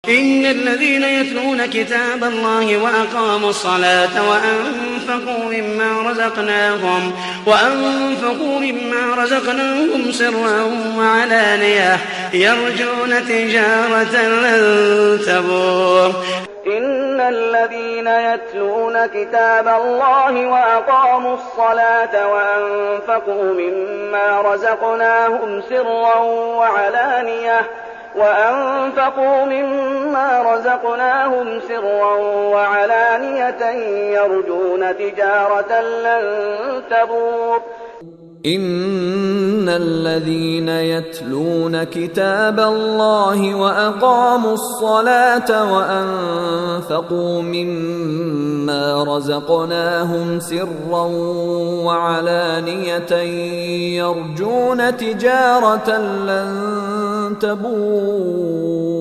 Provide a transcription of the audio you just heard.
إن الذين يتلون كتاب الله وأقاموا الصلاة وأنفقوا مما رزقناهم سرا وعلانية يرجون تجارة لن تبور. إن الذين يتلون كتاب الله وأقاموا الصلاة وأنفقوا مما رزقناهم سرا وعلانية يرجون تجارة لن تبور. إن الذين يتلون كتاب الله وأقاموا الصلاة وأنفقوا مما رزقناهم سرا وعلانية يرجون تجارة لن تبور.